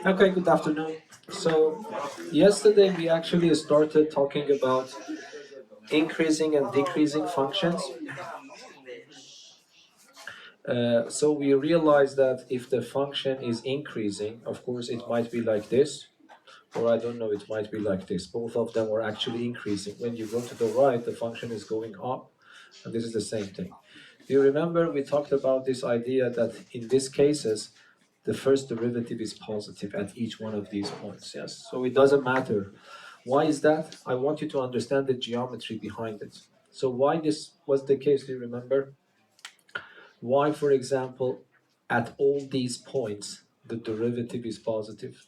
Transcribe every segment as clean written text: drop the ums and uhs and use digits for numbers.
Okay, good afternoon. So, yesterday we actually started talking about increasing and decreasing functions. So we realized that if the function is increasing, of course it might be like this, or I don't know, it might be like this. Both of them are actually increasing. When you go to the right, the function is going up, and this is the same thing. Do you remember we talked about this idea that in these cases, the first derivative is positive at each one of these points, yes? So it doesn't matter. Why is that? I want you to understand the geometry behind it. So why this was the case, do you remember? Why, for example, at all these points, the derivative is positive?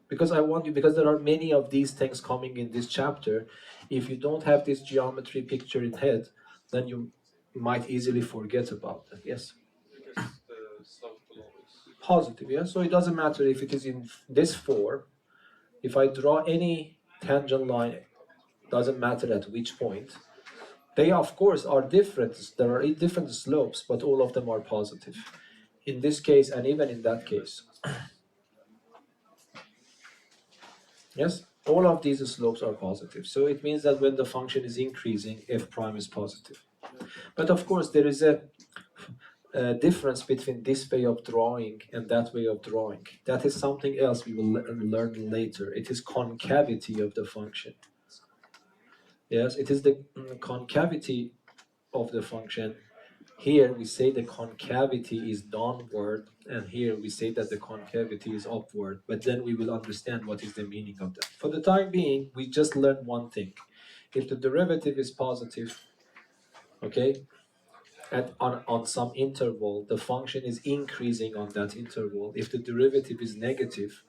Because I want you, because there are many of these things coming in this chapter. If you don't have this geometry picture in head, then you might easily forget about that. Yes? Positive, yeah? So it doesn't matter if it is in this form. If I draw any tangent line, doesn't matter at which point. They, of course, are different. There are different slopes, but all of them are positive. In this case, and even in that case. Yes? All of these slopes are positive. So it means that when the function is increasing, f prime is positive. But of course, there is a difference between this way of drawing and that way of drawing. That is something else we will learn later. It is concavity of the function. Yes, it is the concavity of the function. Here we say the concavity is downward, and here we say that the concavity is upward, but then we will understand what is the meaning of that. For the time being, we just learned one thing. If the derivative is positive, okay, on some interval, the function is increasing on that interval. If the derivative is negative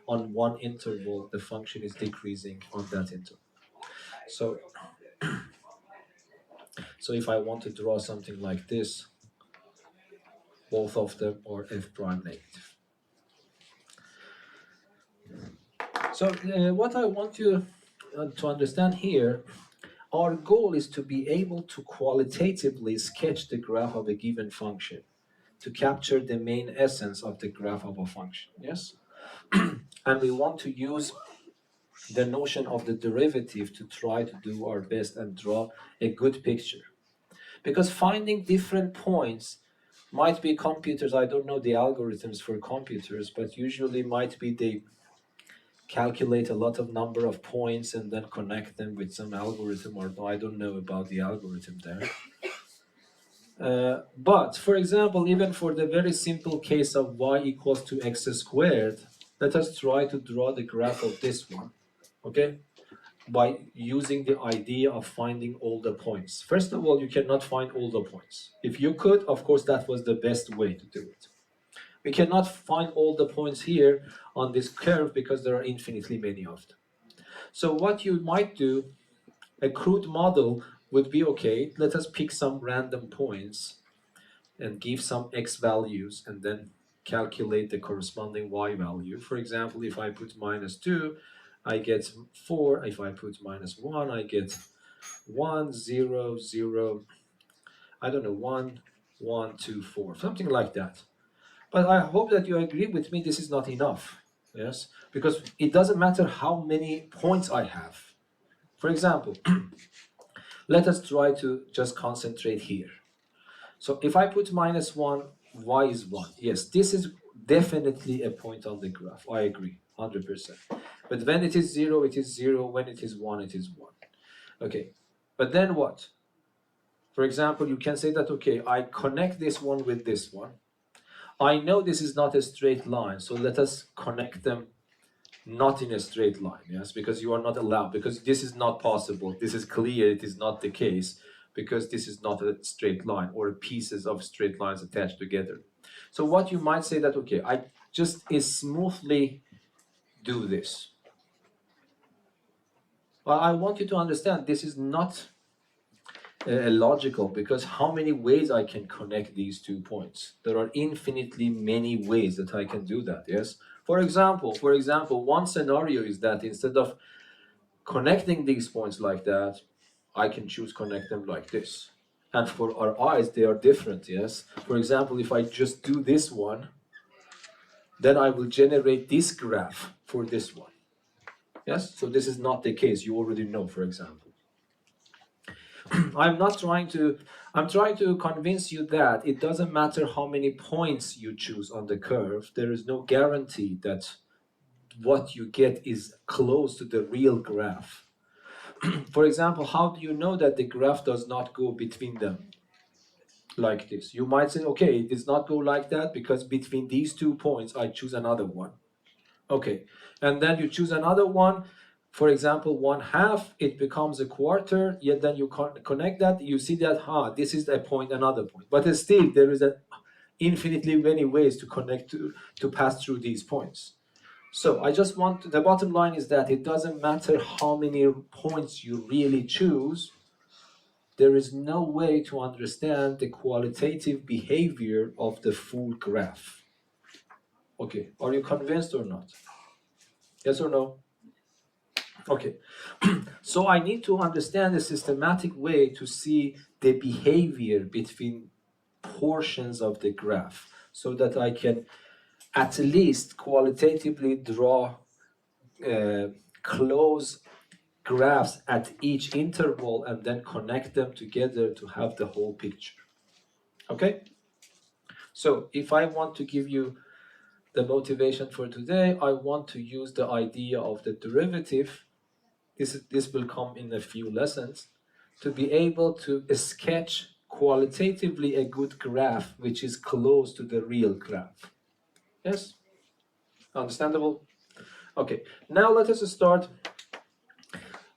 on one interval, the function is decreasing on that interval. So if I want to draw something like this, both of them are f prime negative. So what I want you to understand here, our goal is to be able to qualitatively sketch the graph of a given function, to capture the main essence of the graph of a function, yes? And we want to use the notion of the derivative to try to do our best and draw a good picture. Because finding different points might be computers, I don't know the algorithms for computers, but usually might be they calculate a lot of number of points and then connect them with some algorithm, or I don't know about the algorithm there. But for example, even for the very simple case of y equals to x squared, let us try to draw the graph of this one, okay? By using the idea of finding all the points. First of all, you cannot find all the points. If you could, of course, that was the best way to do it. We cannot find all the points here on this curve because there are infinitely many of them. So what you might do, a crude model would be, okay, let us pick some random points and give some x values and then calculate the corresponding y value. For example, if I put -2, I get 4. If I put -1, I get 1, 0, 0, I don't know, 1, 1, 2, 4, something like that. But I hope that you agree with me, this is not enough, yes? Because it doesn't matter how many points I have. For example, let us try to just concentrate here. So if I put -1, y is 1. Yes, this is definitely a point on the graph. I agree, 100%. But when it is 0, it is 0. When it is 1, it is 1. Okay, but then what? For example, you can say that, okay, I connect this one with this one. I know this is not a straight line, so let us connect them not in a straight line, yes, because you are not allowed, because this is not possible. This is clear, it is not the case, because this is not a straight line or pieces of straight lines attached together. So what you might say that, okay, I just smoothly do this. Well, I want you to understand this is not logical, because how many ways I can connect these 2 points? There are infinitely many ways that I can do that, yes? For example, one scenario is that instead of connecting these points like that, I can choose connect them like this. And for our eyes, they are different, yes? For example, if I just do this one, then I will generate this graph for this one. Yes? So this is not the case. You already know, for example. I'm trying to convince you that it doesn't matter how many points you choose on the curve. There is no guarantee that what you get is close to the real graph. For example, how do you know that the graph does not go between them like this? You might say, okay, it does not go like that because between these 2 points, I choose another one. Okay, and then you choose another one. For example, 1/2, it becomes a quarter, yet then you connect that, you see that, this is a point, another point. But still, there is infinitely many ways to connect, to pass through these points. So I just want, the bottom line is that it doesn't matter how many points you really choose, there is no way to understand the qualitative behavior of the full graph. Okay, are you convinced or not? Yes or no? Okay, so I need to understand a systematic way to see the behavior between portions of the graph so that I can at least qualitatively draw close graphs at each interval and then connect them together to have the whole picture. Okay? So if I want to give you the motivation for today, I want to use the idea of the derivative. This will come in a few lessons, to be able to sketch qualitatively a good graph which is close to the real graph. Yes? Understandable? Okay, now let us start.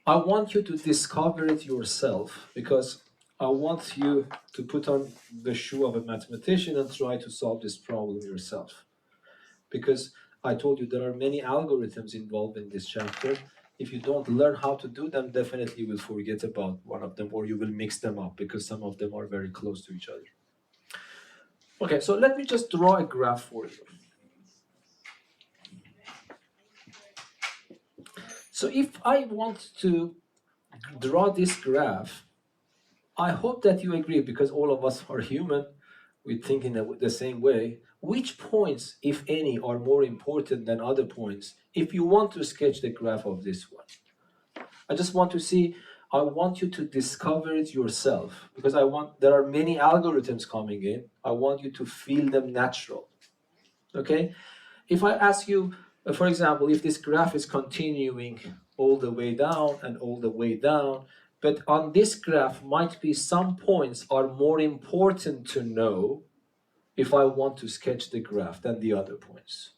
I want you to discover it yourself because I want you to put on the shoe of a mathematician and try to solve this problem yourself. Because I told you there are many algorithms involved in this chapter. If you don't learn how to do them, definitely you will forget about one of them or you will mix them up because some of them are very close to each other. Okay, so let me just draw a graph for you. So if I want to draw this graph, I hope that you agree, because all of us are human, we think in the same way. Which points, if any, are more important than other points if you want to sketch the graph of this one? I just want to see, I want you to discover it yourself, because there are many algorithms coming in. I want you to feel them natural. Okay? If I ask you, for example, if this graph is continuing all the way down and all the way down, but on this graph might be some points are more important to know if I want to sketch the graph than the other points.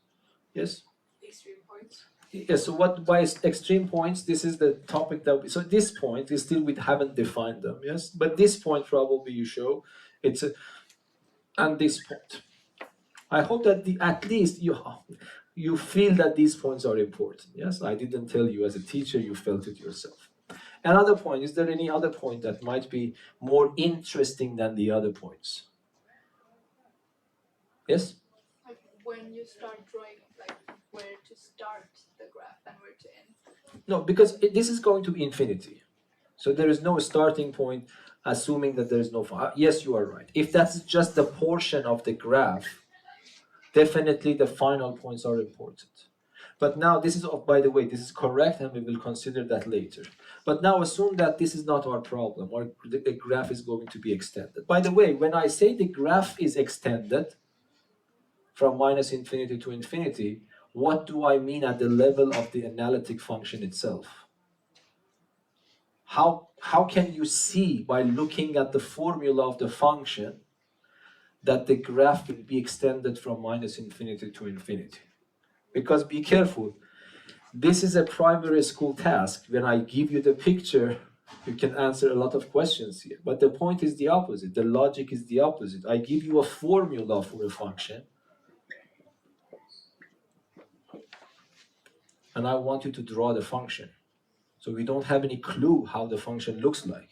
Yes? Extreme points. Yes, so what by extreme points, this is the topic that so this point is still, we haven't defined them, yes? But this point probably you show, and this point. I hope that at least you feel that these points are important. Yes, I didn't tell you as a teacher, you felt it yourself. Another point, is there any other point that might be more interesting than the other points? Yes? Like when you start drawing, like where to start the graph and where to end. No, because this is going to be infinity. So there is no starting point, assuming that there is no... Yes, you are right. If that's just the portion of the graph, definitely the final points are important. But now this is, by the way, this is correct and we will consider that later. But now assume that this is not our problem, or the graph is going to be extended. By the way, when I say the graph is extended from minus infinity to infinity, what do I mean at the level of the analytic function itself? How can you see by looking at the formula of the function that the graph will be extended from minus infinity to infinity? Because be careful, this is a primary school task. When I give you the picture, you can answer a lot of questions here. But the point is the opposite. The logic is the opposite. I give you a formula for a function, and I want you to draw the function. So we don't have any clue how the function looks like.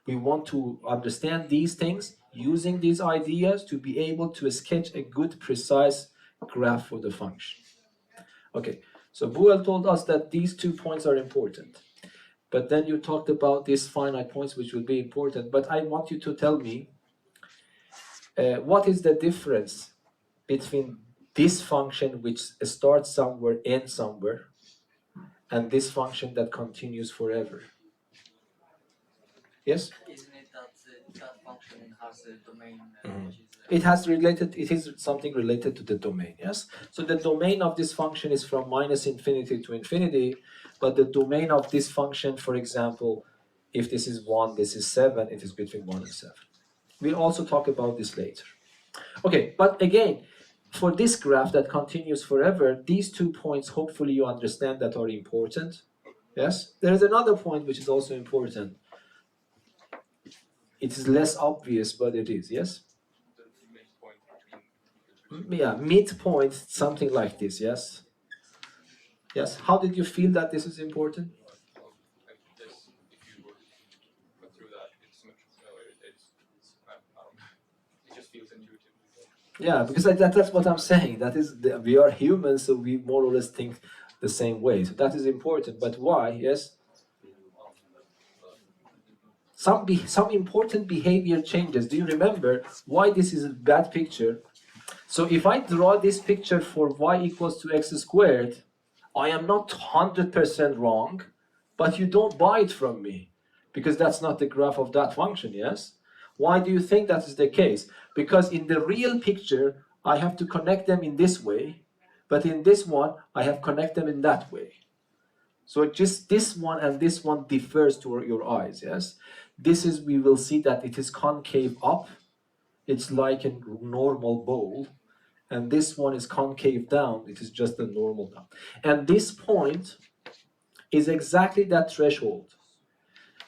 We want to understand these things using these ideas to be able to sketch a good, precise graph for the function. Okay, so Buell told us that these 2 points are important. But then you talked about these finite points, which will be important. But I want you to tell me what is the difference between this function, which starts somewhere, ends somewhere, and this function that continues forever. Yes? Isn't it that that function has a domain which is It is something related to the domain, yes? So the domain of this function is from minus infinity to infinity, but the domain of this function, for example, if this is 1, this is 7, it is between 1 and 7. We'll also talk about this later. Okay, but again, for this graph that continues forever, these 2 points, hopefully you understand, that are important. Yes? There is another point which is also important. It is less obvious, but it is, yes? The midpoint between Yeah, midpoint, something like this, yes? Yes, how did you feel that this is important? I guess if you went through that, it's much it just feels intuitive. Yeah, because that's what I'm saying. That is, we are humans, so we more or less think the same way. So that is important. But why? Yes? Some important behavior changes. Do you remember why this is a bad picture? So if I draw this picture for y equals to x squared, I am not 100% wrong, but you don't buy it from me because that's not the graph of that function, yes? Why do you think that is the case? Because in the real picture, I have to connect them in this way, but in this one, I have connect them in that way. So just this one and this one differs to your eyes, yes? This is, we will see that it is concave up. It's like a normal bowl. And this one is concave down. It is just a normal down. And this point is exactly that threshold.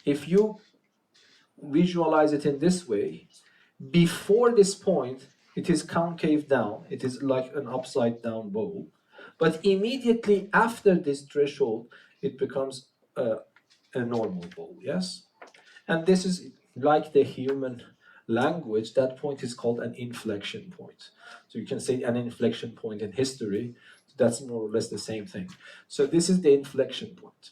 If you visualize it in this way, before this point, it is concave down. It is like an upside down bowl. But immediately after this threshold, it becomes a normal bowl, yes? And this is like the human language, that point is called an inflection point. So you can say an inflection point in history, that's more or less the same thing. So this is the inflection point.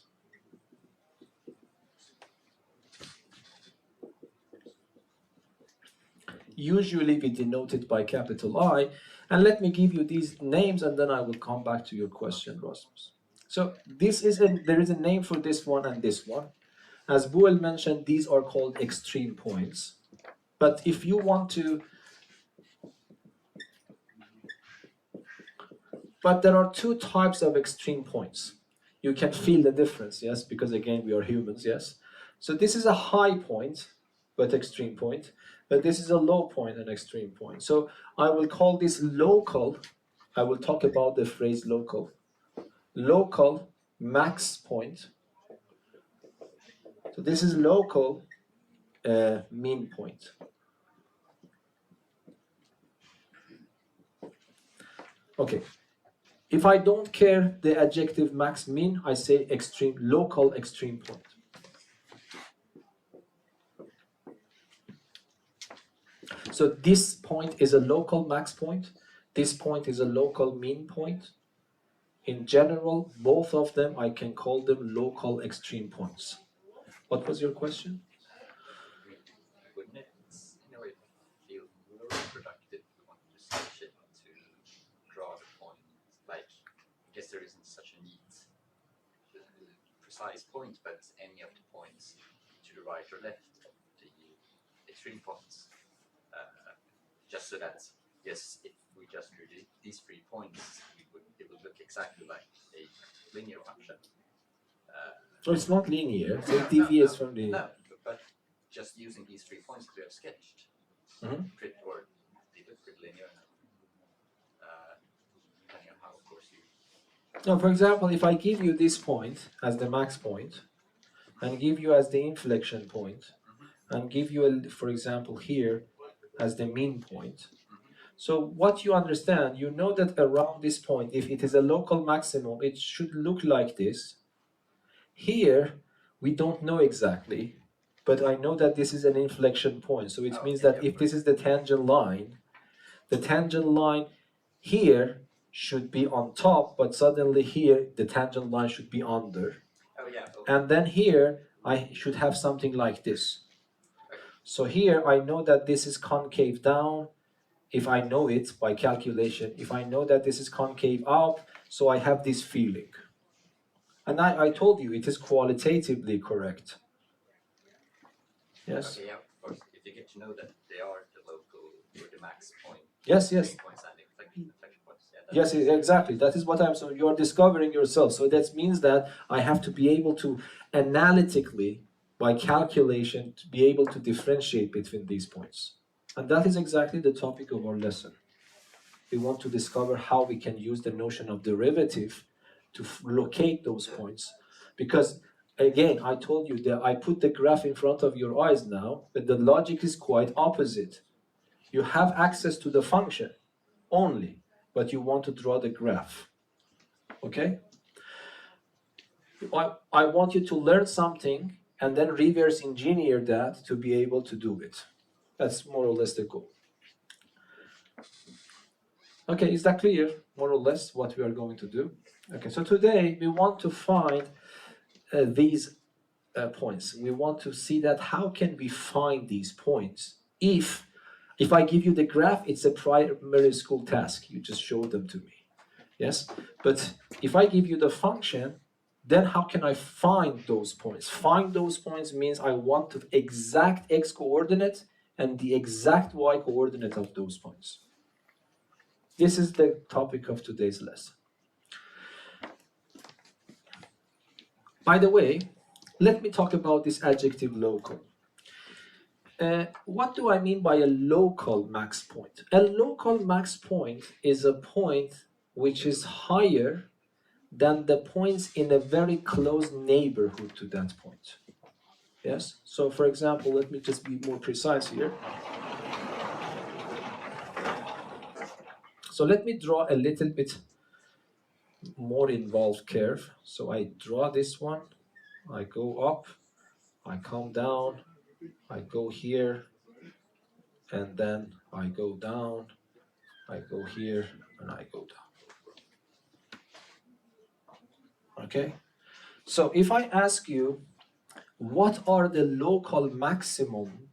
Usually we denote it by capital I, and let me give you these names and then I will come back to your question, Rasmus. So there is a name for this one and this one. As Buell mentioned, these are called extreme points. But if you want to, but there are 2 types of extreme points. You can feel the difference, yes, because again, we are humans, yes. So this is a high point, but extreme point, but this is a low point and extreme point. So I will call this local. I will talk about the phrase local. Local max point. So this is local mean point. Okay. If I don't care the adjective max mean, I say extreme, local extreme point. So this point is a local max point. This point is a local mean point. In general, both of them, I can call them local extreme points. What was your question? Wouldn't it in a way feel more productive if we wanted to switch it to draw the point? Like, I guess there isn't such a neat precise point, but any of the points to the right or left of the extreme points. Just so that, yes, if we just drew these 3 points, it would look exactly like a linear function. So it's not linear, so it deviates from the... No, but just using these 3 points that we have sketched, they look pretty linear. Depending on how, of course, you... Now, for example, if I give you this point as the max point, and give you as the inflection point, and give you, for example, here as the mean point. So what you understand, you know that around this point, if it is a local maximum, it should look like this. Here, we don't know exactly, but I know that this is an inflection point. So it means that if this is the tangent line here should be on top, but suddenly here, the tangent line should be under. yeah. Okay. And then here, I should have something like this. So here, I know that this is concave down, if I know it by calculation. If I know that this is concave up, so I have this feeling. And I told you, it is qualitatively correct. Yes? Okay, yeah, of course. If you get to know that they are the local or the max point, Yes, main yes. points and inflection points. Yeah, Yes, exactly. That is what I'm saying. You're discovering yourself. So that means that I have to be able to analytically, by calculation, to be able to differentiate between these points. And that is exactly the topic of our lesson. We want to discover how we can use the notion of derivative to locate those points. Because again, I told you that I put the graph in front of your eyes now, but the logic is quite opposite. You have access to the function only, but you want to draw the graph. Okay? I want you to learn something and then reverse engineer that to be able to do it. That's more or less the goal. Okay, is that clear, more or less, what we are going to do? Okay, so today we want to find these points. We want to see that how can we find these points if I give you the graph, it's a primary school task. You just show them to me. Yes, but if I give you the function, then how can I find those points? Find those points means I want the exact x coordinate and the exact y coordinate of those points. This is the topic of today's lesson. By the way, let me talk about this adjective local. What do I mean by a local max point? A local max point is a point which is higher than the points in a very close neighborhood to that point. Yes? So for example, let me just be more precise here. So let me draw a little bit more involved curve. So I draw this one, I go up, I come down, I go here, and then I go down, I go here, and I go down. Okay? So if I ask you, what are the local maximum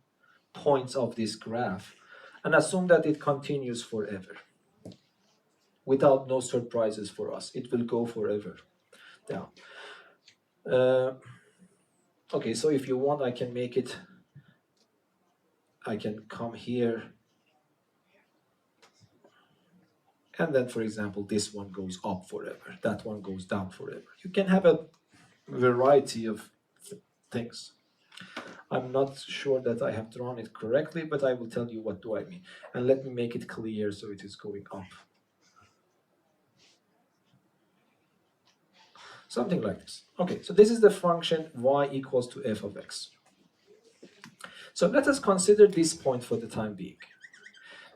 points of this graph, and assume that it continues forever, without no surprises for us, it will go forever down. Okay, so if you want, I can make it, I can come here, and then for example, this one goes up forever, that one goes down forever. You can have a variety of things. I'm not sure that I have drawn it correctly, but I will tell you what do I mean. And let me make it clear so it is going up. Something like this. Okay, so this is the function y equals to f of x. So let us consider this point for the time being.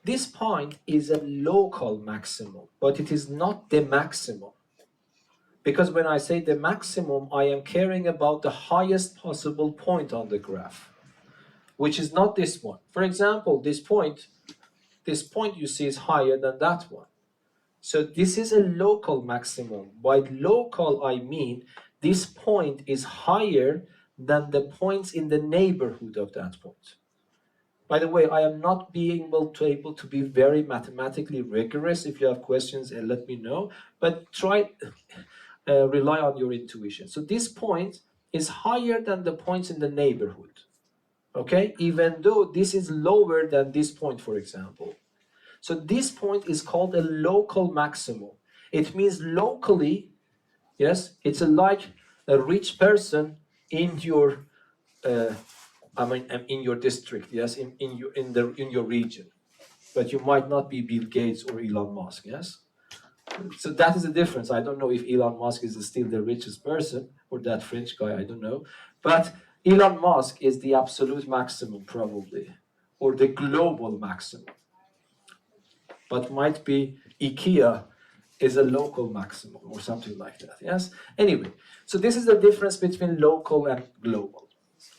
This point is a local maximum, but it is not the maximum. Because when I say the maximum, I am caring about the highest possible point on the graph, which is not this one. For example, this point you see is higher than that one. So this is a local maximum. By local, I mean this point is higher than the points in the neighborhood of that point. By the way, I am not being able to be very mathematically rigorous. If you have questions, let me know. But try rely on your intuition. So this point is higher than the points in the neighborhood. Okay, even though this is lower than this point, for example. So this point is called a local maximum. It means locally, yes, it's like a rich person in your, in your district, yes, in your region, but you might not be Bill Gates or Elon Musk, yes. So that is the difference. I don't know if Elon Musk is still the richest person or that French guy, I don't know. But Elon Musk is the absolute maximum probably, or the global maximum. But might be IKEA is a local maximum or something like that, yes? Anyway, so this is the difference between local and global.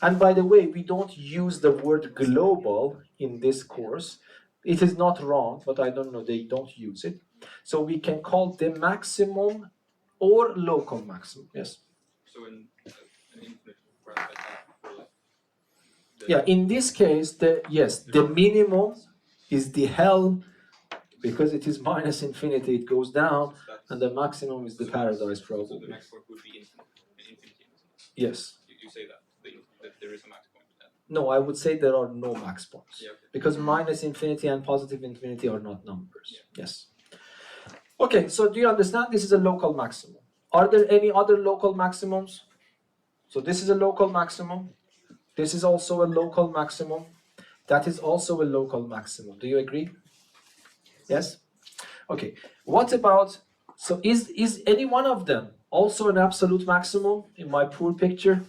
And by the way, we don't use the word global in this course. It is not wrong, but I don't know, they don't use it. So we can call the maximum or local maximum, yes? So in graph at that for the Yeah, in this case, the minimum is the hell because it is minus infinity, it goes down, that's and the maximum is the paradise so the probably. max point would be infinite, an infinity. Yes. You say that that there is a max point. No, I would say there are no max points. Yeah, okay. Because minus infinity and positive infinity are not numbers. Yeah. Yes. Okay, so do you understand? This is a local maximum. Are there any other local maximums? So this is a local maximum. This is also a local maximum. That is also a local maximum. Do you agree? Yes? Okay. What about, so is any one of them also an absolute maximum in my poor picture?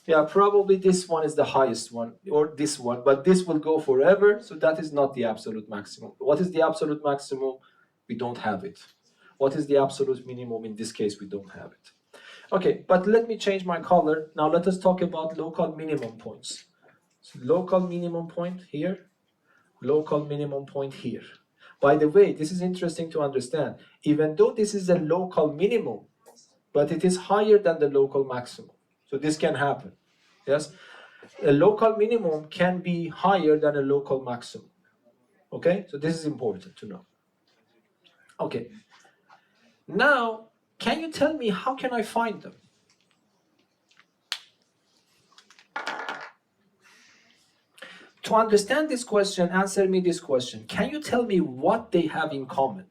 Yeah, probably this one is the highest one, or this one, but this will go forever, so that is not the absolute maximum. What is the absolute maximum? We don't have it. What is the absolute minimum? In this case, we don't have it. Okay, but let me change my color. Now let us talk about local minimum points. So local minimum point here, local minimum point here. By the way, this is interesting to understand. Even though this is a local minimum, but it is higher than the local maximum. So this can happen. Yes? A local minimum can be higher than a local maximum. Okay? So this is important to know. Okay. Now, can you tell me how can I find them? To understand this question, answer me this question. Can you tell me what they have in common?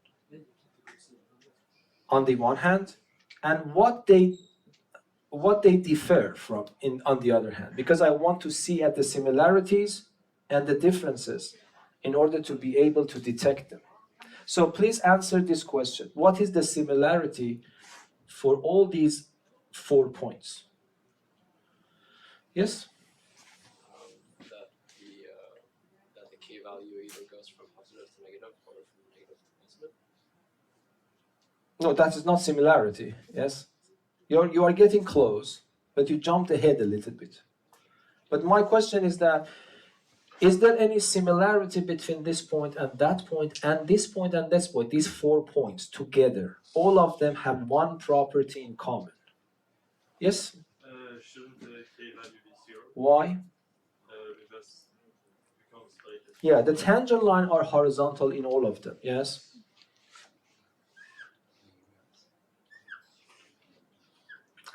On the one hand, and what they differ from on the other hand, because I want to see at the similarities and the differences in order to be able to detect them. So please answer this question. What is the similarity for all these 4 points? Yes? That the k value either goes from positive to negative or from negative to positive. No, that is not similarity. Yes? You are getting close, but you jumped ahead a little bit. But my question is that, is there any similarity between this point and that point and this point and this point, these 4 points together? All of them have one property in common. Yes? Shouldn't the k value be 0? Why? Because it becomes like Yeah, the tangent line are horizontal in all of them. Yes?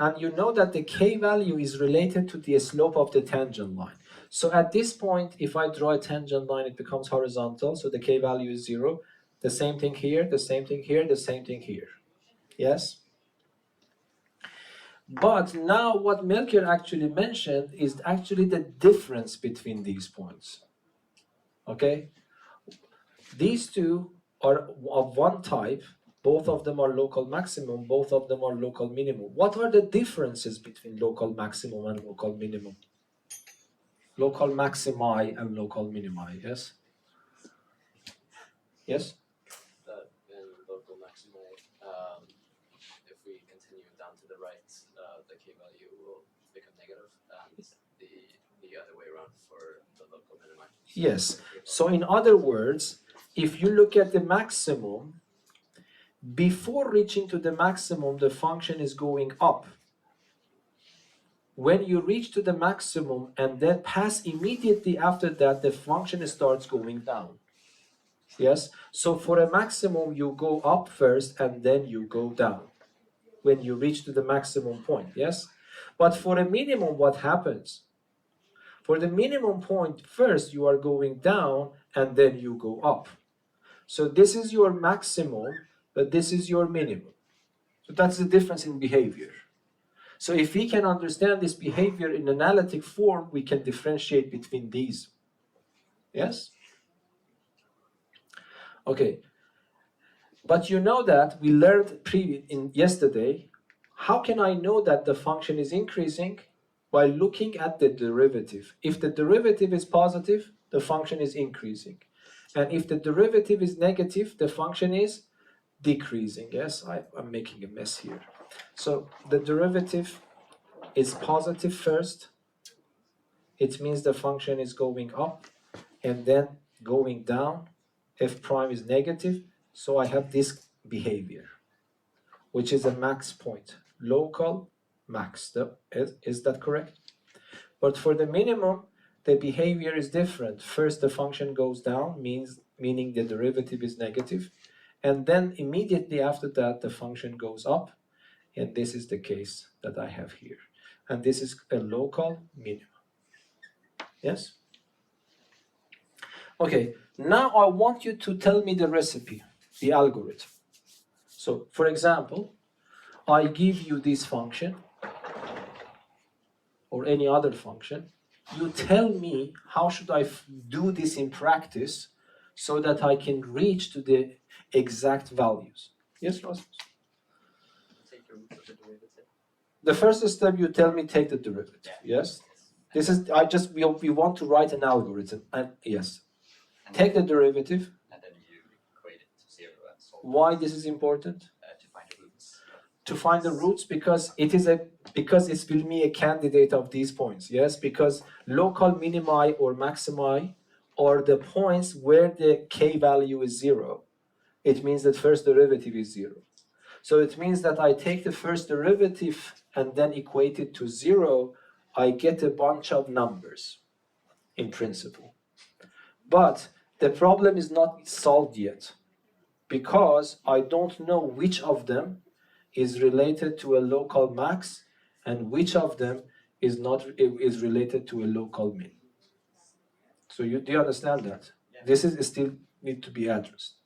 And you know that the k value is related to the slope of the tangent line. So at this point, if I draw a tangent line, it becomes horizontal, so the k value is 0. The same thing here, the same thing here, the same thing here. Yes? But now what Melchior actually mentioned is actually the difference between these points. Okay? These two are of one type. Both of them are local maximum, both of them are local minimum. What are the differences between local maximum and local minimum? Local maximi and local minimi, yes? Yes? That in local maximi, if we continue down to the right, the k value will become negative, and the other way around for the local minimi. Yes. So in other words, if you look at the maximum, before reaching to the maximum, the function is going up. When you reach to the maximum and then pass immediately after that, the function starts going down. Yes? So for a maximum, you go up first and then you go down when you reach to the maximum point. Yes? But for a minimum, what happens? For the minimum point, first you are going down and then you go up. So this is your maximum, but this is your minimum. So that's the difference in behavior. So if we can understand this behavior in analytic form, we can differentiate between these. Yes? Okay. But you know that we learned yesterday, how can I know that the function is increasing? By looking at the derivative. If the derivative is positive, the function is increasing. And if the derivative is negative, the function is decreasing. Yes, I'm making a mess here. So the derivative is positive first. It means the function is going up and then going down. F prime is negative. So I have this behavior, which is a max point, local max. Is that correct? But for the minimum, the behavior is different. First, the function goes down, meaning the derivative is negative, and then immediately after that, the function goes up, and this is the case that I have here. And this is a local minimum. Yes? Okay, now I want you to tell me the recipe, the algorithm. So, for example, I give you this function, or any other function. You tell me how should I do this in practice so that I can reach to the exact values. Yes, Rasmus? Take the root of the derivative. The first step, you tell me take the derivative. Yes? This is, we want to write an algorithm. And yes. And Take the derivative. and then you equate it to 0 and solve Why this is important? to find the roots. To find the roots, because it will be a candidate of these points. Yes, because local minimi or maximi are the points where the k value is 0. It means that first derivative is 0. So it means that I take the first derivative and then equate it to 0. I get a bunch of numbers in principle. But the problem is not solved yet, because I don't know which of them is related to a local max and which of them is related to a local min. So do you understand that? Yeah. This is still need to be addressed.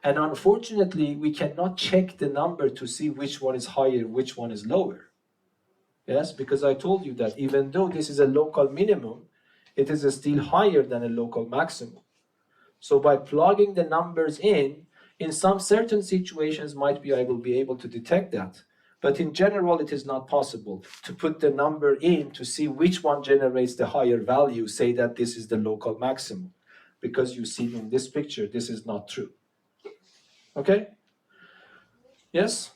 And unfortunately, we cannot check the number to see which one is higher, which one is lower. Yes, because I told you that even though this is a local minimum, it is still higher than a local maximum. So by plugging the numbers in some certain situations I will be able to detect that. But in general, it is not possible to put the number in to see which one generates the higher value, say that this is the local maximum. Because you see in this picture, this is not true. Okay? Yes?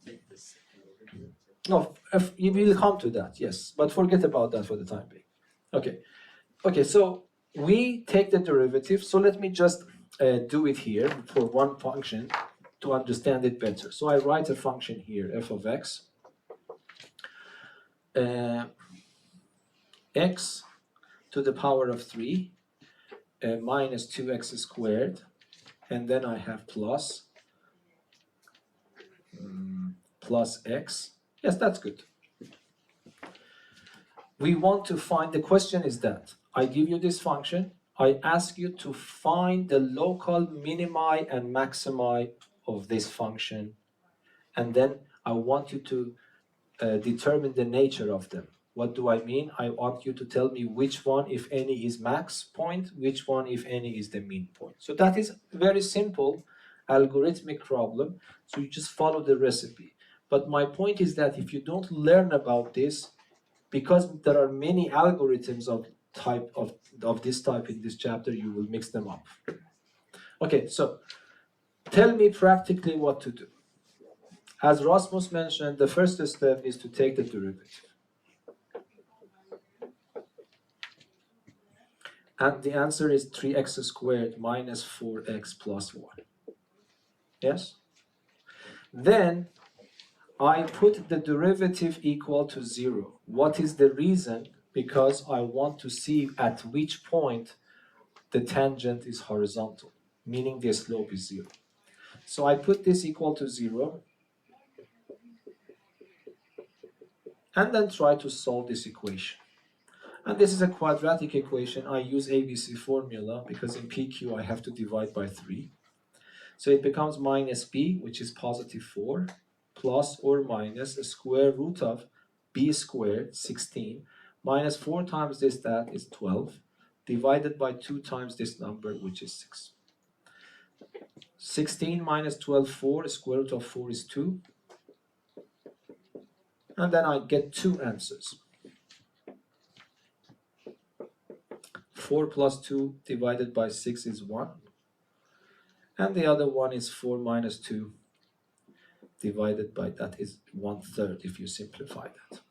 Take the second order derivative. No, we will come to that, yes. But forget about that for the time being. Okay. Okay, so we take the derivative. So let me just do it here for one function to understand it better. So I write a function here, f of x. X to the power of 3 minus 2x squared. And then I have plus x. Yes, that's good. We want to find, the question is that I give you this function, I ask you to find the local minimi and maximi of this function, and then I want you to determine the nature of them. What do I mean? I want you to tell me which one, if any, is max point, which one, if any, is the mean point. So that is a very simple algorithmic problem, so you just follow the recipe. But my point is that if you don't learn about this, because there are many algorithms of this type in this chapter, you will mix them up. Okay, so tell me practically what to do. As Rasmus mentioned, the first step is to take the derivative. And the answer is 3x squared minus 4x plus 1. Yes? Then I put the derivative equal to 0. What is the reason? Because I want to see at which point the tangent is horizontal, meaning the slope is 0. So I put this equal to 0, and then try to solve this equation. And this is a quadratic equation. I use ABC formula because in PQ I have to divide by 3. So it becomes minus b, which is positive 4, plus or minus a square root of b squared, 16, minus 4 times this, that is 12, divided by 2 times this number, which is 6. 16 minus 12, 4, square root of 4 is 2. And then I get 2 answers. 4 plus 2 divided by 6 is 1. And the other one is 4 minus 2 divided by, that is 1/3 if you simplify that.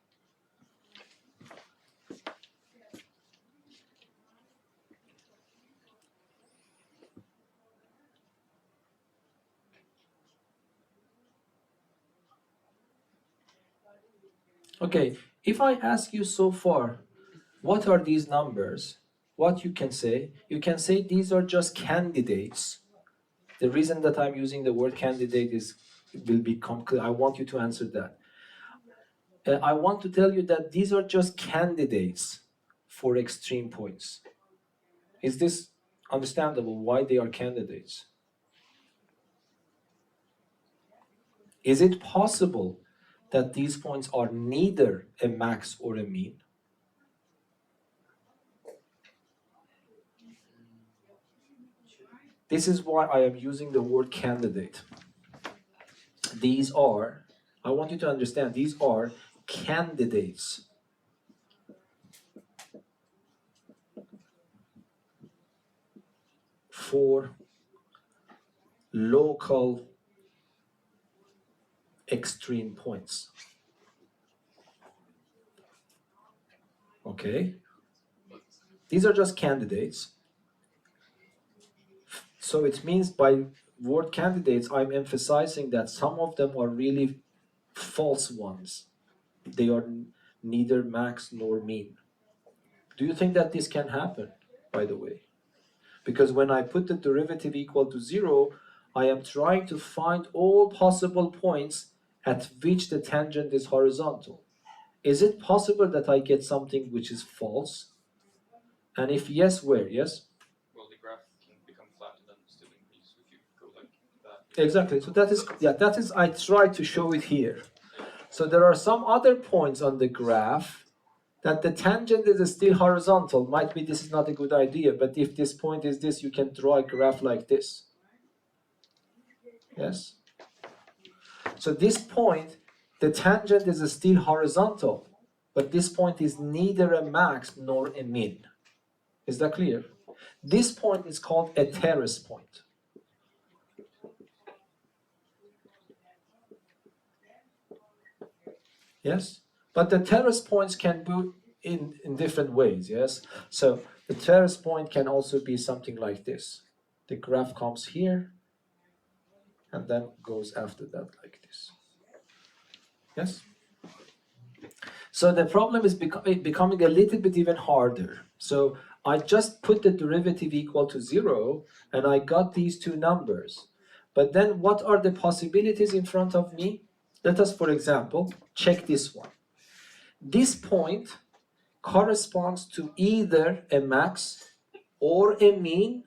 Okay, if I ask you so far, what are these numbers? What you can say these are just candidates. The reason that I'm using the word candidate is will become clear. I want you to answer that. I want to tell you that these are just candidates for extreme points. Is this understandable why they are candidates? Is it possible that these points are neither a max or a mean? This is why I am using the word candidate. These are, I want you to understand, these are candidates for local extreme points. Okay? These are just candidates. So it means by word candidates, I'm emphasizing that some of them are really false ones. They are neither max nor mean. Do you think that this can happen, by the way? Because when I put the derivative equal to 0, I am trying to find all possible points at which the tangent is horizontal. Is it possible that I get something which is false? And if yes, where? Yes? Well, the graph can become flat and then still increase if you go like that. Exactly. So that is I tried to show it here. So there are some other points on the graph that the tangent is still horizontal. Might be this is not a good idea, but if this point is this, you can draw a graph like this. Yes? So this point, the tangent is still horizontal, but this point is neither a max nor a min. Is that clear? This point is called a terrace point. Yes? But the terrace points can be in different ways, yes? So the terrace point can also be something like this. The graph comes here and then goes after that like this. Yes? So the problem is becoming a little bit even harder. So I just put the derivative equal to 0 and I got these two numbers. But then what are the possibilities in front of me? Let us, for example, check this one. This point corresponds to either a max or a mean,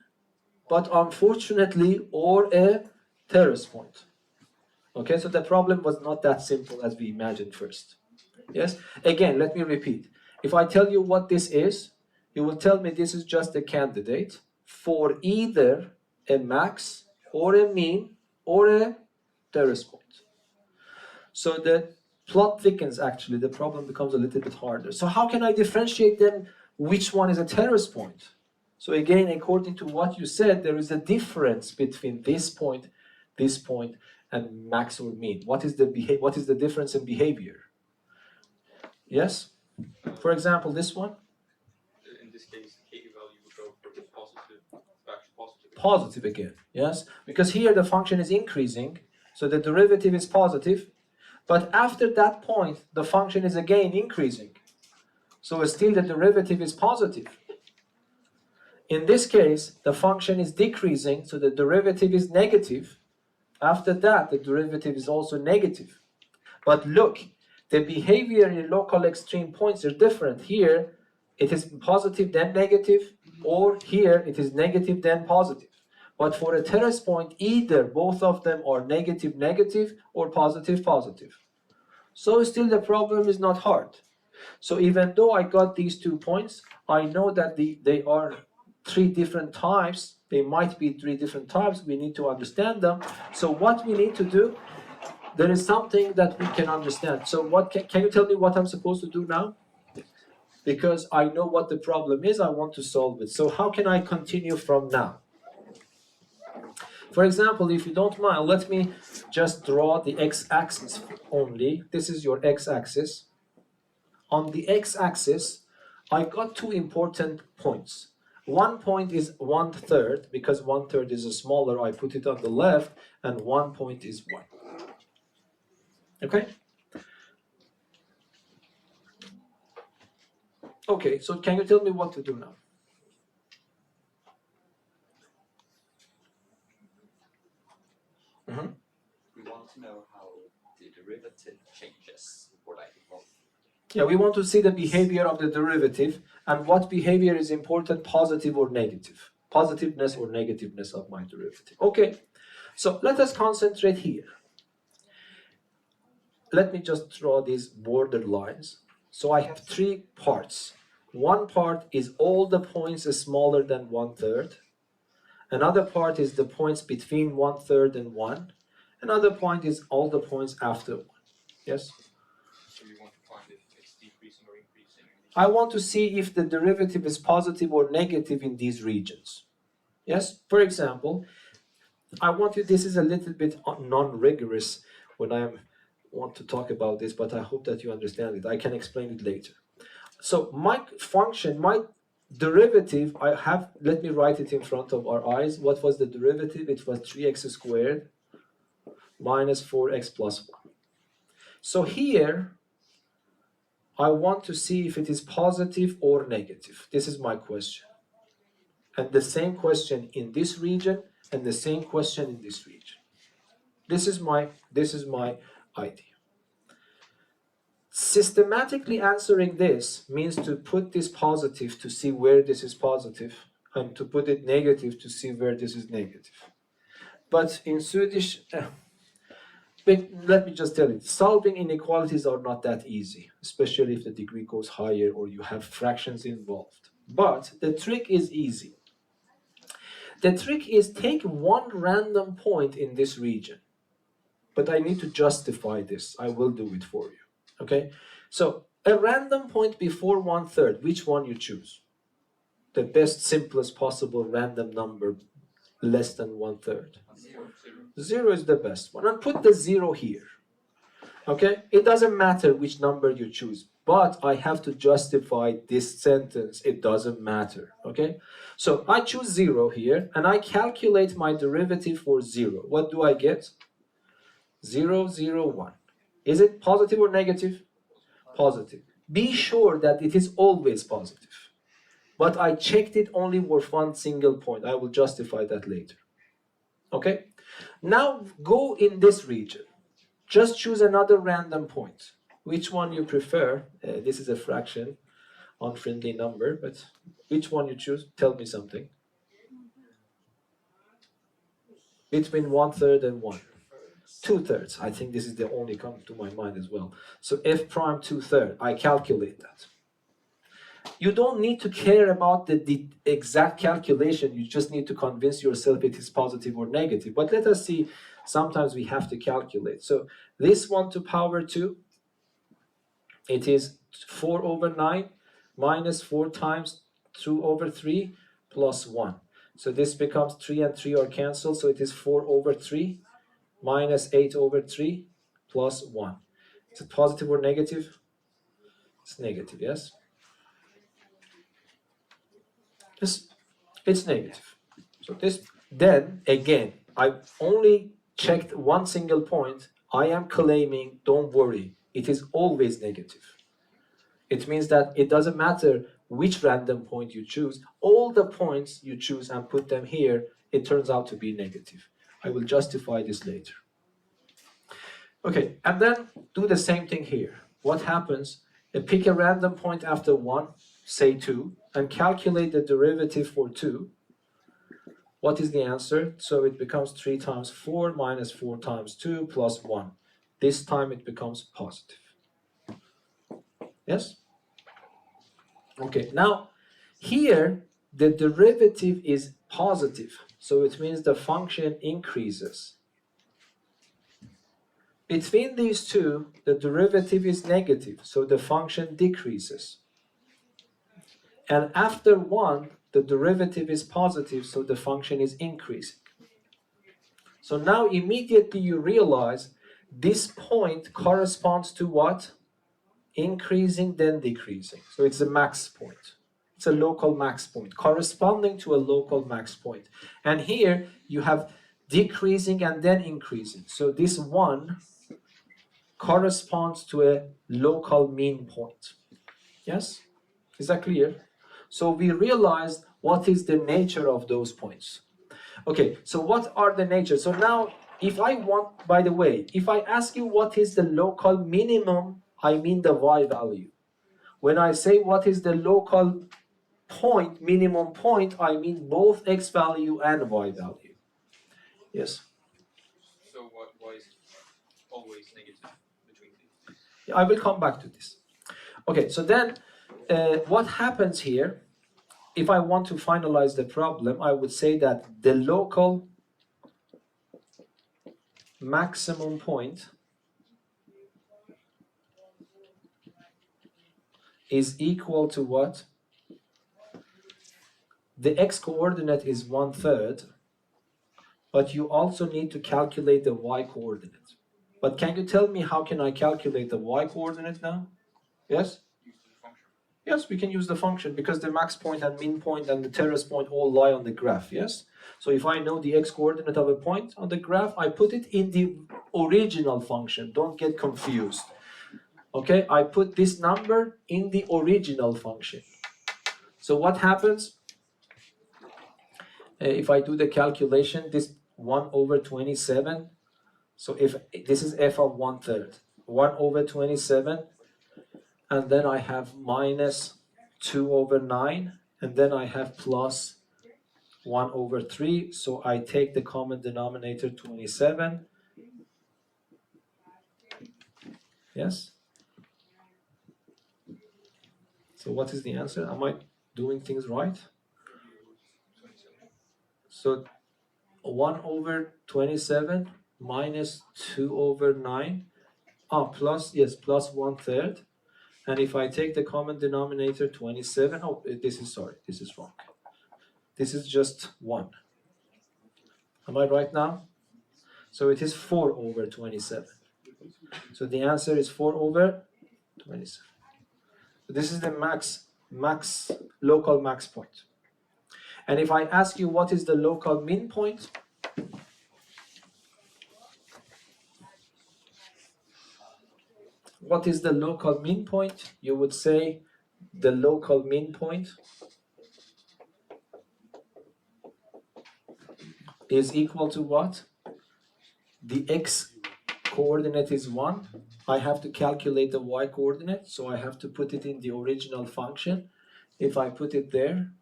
but unfortunately, or a terrace point. Okay, so the problem was not that simple as we imagined first. Yes? Again, let me repeat. If I tell you what this is, you will tell me this is just a candidate for either a max or a mean or a terrace point. So the plot thickens actually, the problem becomes a little bit harder. So how can I differentiate then which one is a terrace point? So again, according to what you said, there is a difference between this point, and max or mean. What is the difference in behavior? Yes? For example, this one? In this case, the k value would go from positive back to positive. Positive again, yes? Because here the function is increasing, so the derivative is positive, but after that point, the function is again increasing. So still the derivative is positive. In this case, the function is decreasing, so the derivative is negative. After that, the derivative is also negative. But look, the behavior in local extreme points are different. Here, it is positive then negative, or here it is negative then positive. But for a terrace point, either both of them are negative negative or positive positive. So still the problem is not hard. So even though I got these 2 points, I know that they are 3 different types. They might be 3 different types. We need to understand them. So what we need to do, there is something that we can understand. So what can you tell me what I'm supposed to do now? Because I know what the problem is, I want to solve it. So how can I continue from now? For example, if you don't mind, let me just draw the x-axis only. This is your x-axis. On the x-axis, I got 2 important points. One point is 1/3, because 1/3 is smaller, I put it on the left, and 1 point is 1. Okay? Okay, so can you tell me what to do now? Mhm. We want to know how the derivative changes for like both. Yeah, we want to see the behavior of the derivative and what behavior is important, positive or negative. Positiveness or negativeness of my derivative. Okay, so let us concentrate here. Let me just draw these border lines. So I have three parts. One part is all the points smaller than 1/3. Another part is the points between 1/3 and 1. Another point is all the points after 1. Yes? So you want to find if it's decreasing or increasing. I want to see if the derivative is positive or negative in these regions. Yes? For example, I want you, this is a little bit non-rigorous when I want to talk about this, but I hope that you understand it. I can explain it later. So my function, my derivative, I have, let me write it in front of our eyes. What was the derivative? It was 3x squared minus 4x plus 1. So here, I want to see if it is positive or negative. This is my question. And the same question in this region and the same question in this region. This is my idea. Systematically answering this means to put this positive to see where this is positive and to put it negative to see where this is negative. But in Swedish, let me just tell you, solving inequalities are not that easy, especially if the degree goes higher or you have fractions involved. But the trick is easy. The trick is take one random point in this region. But I need to justify this. I will do it for you. Okay? So a random point before 1/3, which one you choose? The best, simplest possible random number less than 1/3. 0 is the best one. And put the 0 here. Okay? It doesn't matter which number you choose, but I have to justify this sentence. It doesn't matter. Okay? So I choose 0 here, and I calculate my derivative for 0. What do I get? 0, 0, 1. Is it positive or negative? Positive. Be sure that it is always positive. But I checked it only for one single point. I will justify that later. Okay? Now go in this region. Just choose another random point. Which one you prefer? This is a fraction, unfriendly number, but which one you choose? Tell me something. Between 1/3 and 1. 2/3. I think this is the only come to my mind as well. So f prime 2/3. I calculate that. You don't need to care about the exact calculation. You just need to convince yourself it is positive or negative. But let us see. Sometimes we have to calculate. So this 1 to power 2, it is 4/9 minus 4 times 2/3 plus 1. So this becomes 3 and 3 are cancelled. So it is 4/3 minus 8/3 plus 1. Is it positive or negative? It's negative, yes? It's negative. So this, then again, I only checked one single point. I am claiming, don't worry, it is always negative. It means that it doesn't matter which random point you choose, all the points you choose and put them here, it turns out to be negative. I will justify this later. Okay, and then do the same thing here. What happens? Pick a random point after 1, say 2, and calculate the derivative for 2. What is the answer? So it becomes 3 times 4 minus 4 times 2 plus 1. This time it becomes positive. Yes? Okay, now here the derivative is positive. So it means the function increases. Between these two, the derivative is negative, so the function decreases. And after 1, the derivative is positive, so the function is increasing. So now immediately you realize this point corresponds to what? Increasing, then decreasing. So it's a max point. It's a local max point, corresponding to a local max point. And here you have decreasing and then increasing. So this 1 corresponds to a local mean point. Yes? Is that clear? So we realized what is the nature of those points. Okay, so what are the nature? So now, if I want, by the way, if I ask you what is the local minimum, I mean the y value. When I say what is the local point, minimum point, I mean both x value and y value. Yes? So why is it always negative between these? I will come back to this. Okay, so then what happens here, if I want to finalize the problem, I would say that the local maximum point is equal to what? The x coordinate is 1/3, but you also need to calculate the y coordinate. But can you tell me how can I calculate the y coordinate now? Yes? Use the function. Yes, we can use the function because the max point and min point and the terrace point all lie on the graph, yes? So if I know the x coordinate of a point on the graph, I put it in the original function. Don't get confused. Okay, I put this number in the original function. So what happens? If I do the calculation, this 1/27, so if this is f of 1/3, 1/27, and then I have minus 2/9, and then I have plus 1/3, so I take the common denominator 27. Yes? So what is the answer? Am I doing things right? So 1/27 minus 2/9, plus 1/3. And if I take the common denominator 27, this is wrong. This is just 1. Am I right now? So it is 4/27. So the answer is 4/27. So this is the local max point. And if I ask you what is the local min point, what is the local min point? You would say the local min point is equal to what? The x coordinate is 1. I have to calculate the y coordinate, so I have to put it in the original function. If I put it there,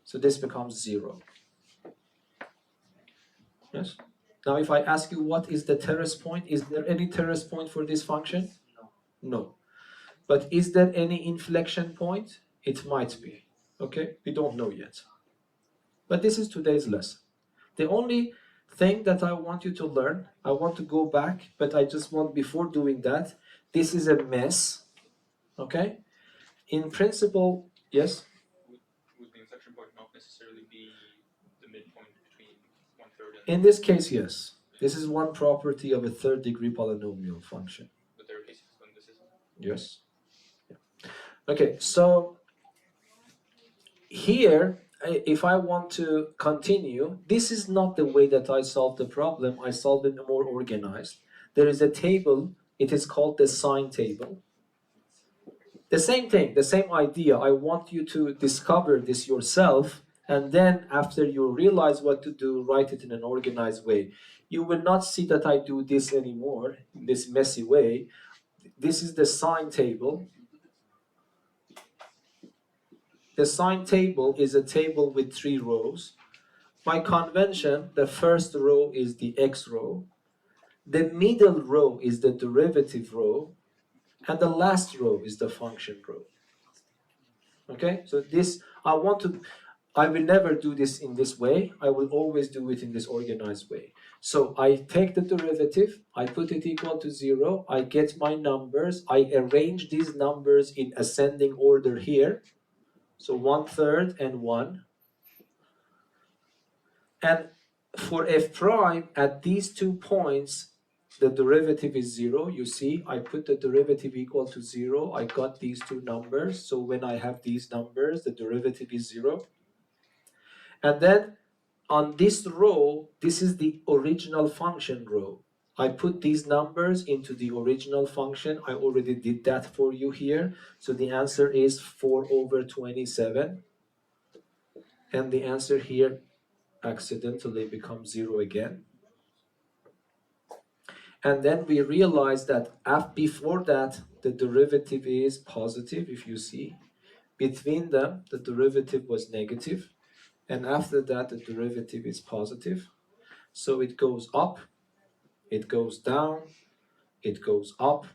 so this becomes 0. Yes? Now if I ask you what is the terrace point, is there any terrace point for this function? No. No. But is there any inflection point? It might be. Okay? We don't know yet. But this is today's lesson. The only thing that I want you to learn, I want to go back, but I just want, before doing that, this is a mess. Okay? In principle, yes? Would the inflection point not necessarily be the midpoint between 1/3 and? In this case, yes. This is one property of a third-degree polynomial function. But there are cases when this isn't. Yes. Okay, so here, if I want to continue, this is not the way that I solve the problem. I solve it more organized. There is a table, it is called the sign table. The same thing, the same idea. I want you to discover this yourself, and then after you realize what to do, write it in an organized way. You will not see that I do this anymore, in this messy way. This is the sign table. The sign table is a table with 3 rows. By convention, the first row is the x row, the middle row is the derivative row, and the last row is the function row. Okay, so this, I will never do this in this way. I will always do it in this organized way. So I take the derivative, I put it equal to 0, I get my numbers, I arrange these numbers in ascending order here. So 1/3 and 1. And for f prime, at these 2 points, the derivative is 0. You see, I put the derivative equal to 0. I got these 2 numbers. So when I have these numbers, the derivative is 0. And then on this row, this is the original function row. I put these numbers into the original function. I already did that for you here. So the answer is 4/27. And the answer here accidentally becomes 0 again. And then we realize that before that, the derivative is positive, if you see. Between them, the derivative was negative. And after that, the derivative is positive. So it goes up, it goes down, it goes up.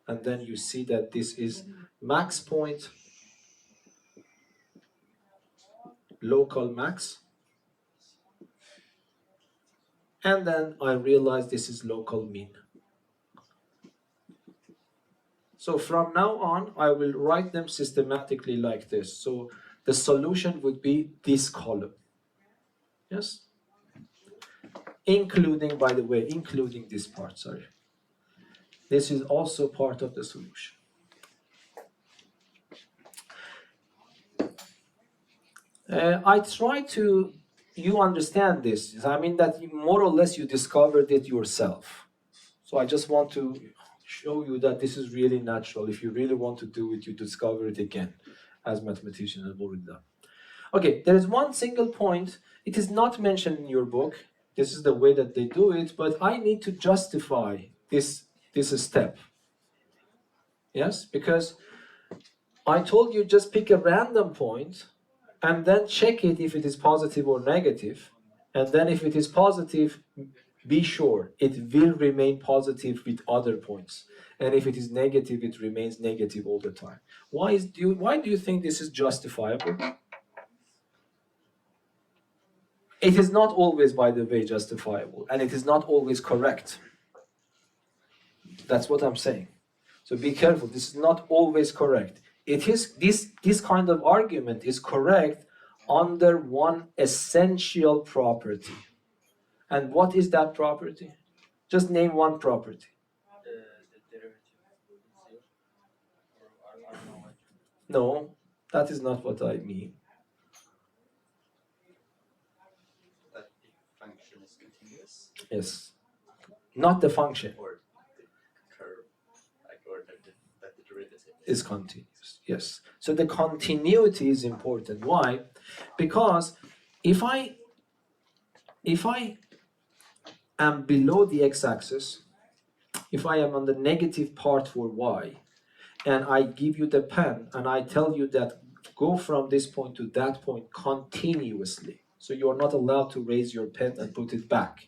And then you see that this is max point, local max. And then I realize this is local mean. So from now on, I will write them systematically like this. So the solution would be this column. Yes? Including, by the way, including this part, sorry. This is also part of the solution. I try to, you understand this. I mean that more or less you discovered it yourself. So I just want to show you that this is really natural. If you really want to do it, you discover it again, as mathematicians have already done. Okay, there is one single point. It is not mentioned in your book. This is the way that they do it, but I need to justify this step. Yes, because I told you just pick a random point and then check it if it is positive or negative. And then if it is positive, be sure it will remain positive with other points. And if it is negative, it remains negative all the time. Why do you think this is justifiable? It is not always, by the way, justifiable, and it is not always correct. That's what I'm saying. So be careful. This is not always correct. It is this kind of argument is correct under one essential property. And what is that property? Just name one property. The derivative is 0? Or I don't know what. No, that is not what I mean. That the function is continuous, Yes. Not the function or the curve, like, or that the derivative is continuous. Yes. So the continuity is important. Why? Because if I am below the x-axis, if I am on the negative part for y, and I give you the pen and I tell you that go from this point to that point continuously, so you are not allowed to raise your pen and put it back,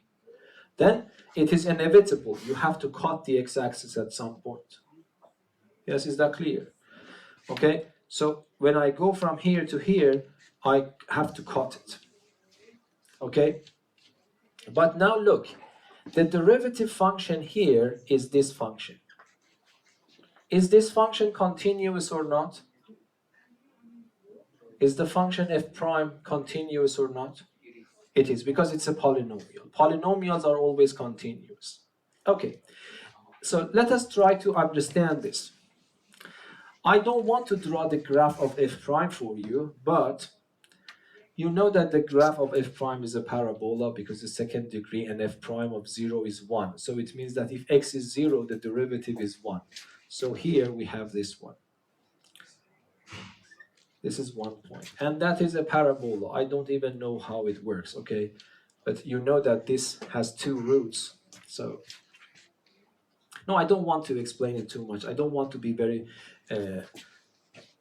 then it is inevitable. You have to cut the x-axis at some point. Yes, is that clear? Okay, so when I go from here to here, I have to cut it. Okay, but now look, the derivative function here is this function. Is this function continuous or not? Is the function f prime continuous or not? It is, because it's a polynomial. Polynomials are always continuous. Okay, so let us try to understand this. I don't want to draw the graph of f prime for you, but you know that the graph of f prime is a parabola because the second degree, and f prime of 0 is 1. So it means that if x is 0, the derivative is 1. So here we have this one. This is 1 point. And that is a parabola. I don't even know how it works, okay? But you know that this has 2 roots. So, no, I don't want to explain it too much. I don't want to be very,